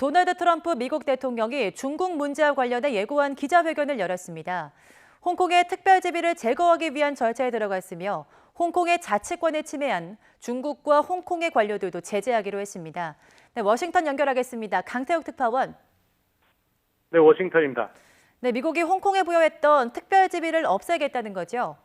도널드 트럼프 미국 대통령이 중국 문제와 관련해 예고한 기자회견을 열었습니다. 홍콩의 특별지위를 제거하기 위한 절차에 들어갔으며 홍콩의 자치권을 침해한 중국과 홍콩의 관료들도 제재하기로 했습니다. 네, 워싱턴 연결하겠습니다. 강태욱 특파원. 네, 워싱턴입니다. 네, 미국이 홍콩에 부여했던 특별지위를 없애겠다는 거죠?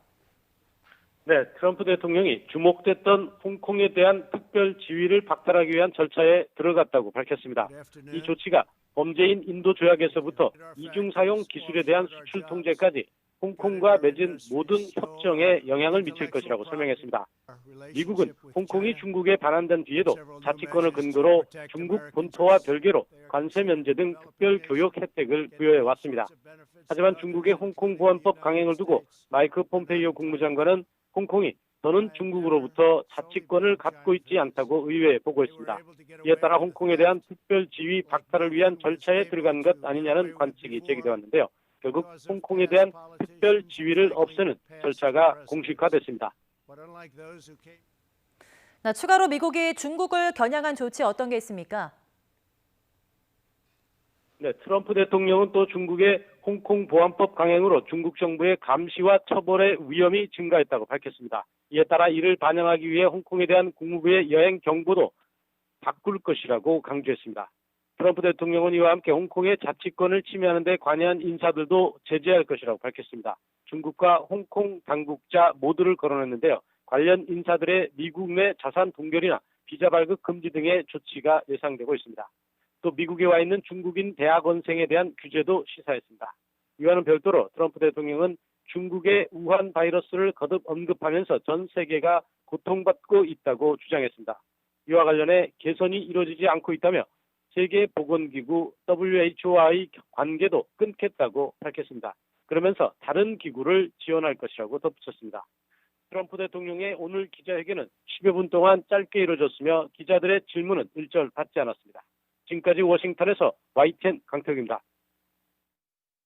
네, 트럼프 대통령이 주목됐던 홍콩에 대한 특별 지위를 박탈하기 위한 절차에 들어갔다고 밝혔습니다. 이 조치가 범죄인 인도 조약에서부터 이중 사용 기술에 대한 수출 통제까지 홍콩과 맺은 모든 협정에 영향을 미칠 것이라고 설명했습니다. 미국은 홍콩이 중국에 반환된 뒤에도 자치권을 근거로 중국 본토와 별개로 관세 면제 등 특별 교역 혜택을 부여해 왔습니다. 하지만 중국의 홍콩 보안법 강행을 두고 마이크 폼페이오 국무장관은 홍콩이 더는 중국으로부터 자치권을 갖고 있지 않다고 의회에 보고했습니다. 이에 따라 홍콩에 대한 특별 지위 박탈을 위한 절차에 들어간 것 아니냐는 관측이 제기되었는데요. 결국 홍콩에 대한 특별 지위를 없애는 절차가 공식화됐습니다. 추가로 미국이 중국을 겨냥한 조치 어떤 게 있습니까? 네, 트럼프 대통령은 또 중국의 홍콩 보안법 강행으로 중국 정부의 감시와 처벌의 위험이 증가했다고 밝혔습니다. 이에 따라 이를 반영하기 위해 홍콩에 대한 국무부의 여행 경보도 바꿀 것이라고 강조했습니다. 트럼프 대통령은 이와 함께 홍콩의 자치권을 침해하는 데 관여한 인사들도 제재할 것이라고 밝혔습니다. 중국과 홍콩 당국자 모두를 거론했는데요. 관련 인사들의 미국 내 자산 동결이나 비자 발급 금지 등의 조치가 예상되고 있습니다. 또 미국에 와 있는 중국인 대학원생에 대한 규제도 시사했습니다. 이와는 별도로 트럼프 대통령은 중국의 우한 바이러스를 거듭 언급하면서 전 세계가 고통받고 있다고 주장했습니다. 이와 관련해 개선이 이루어지지 않고 있다며 세계보건기구 WHO와의 관계도 끊겠다고 밝혔습니다. 그러면서 다른 기구를 지원할 것이라고 덧붙였습니다. 트럼프 대통령의 오늘 기자회견은 10여 분 동안 짧게 이루어졌으며 기자들의 질문은 일절 받지 않았습니다. 지금까지 워싱턴에서 YTN 강태욱입니다.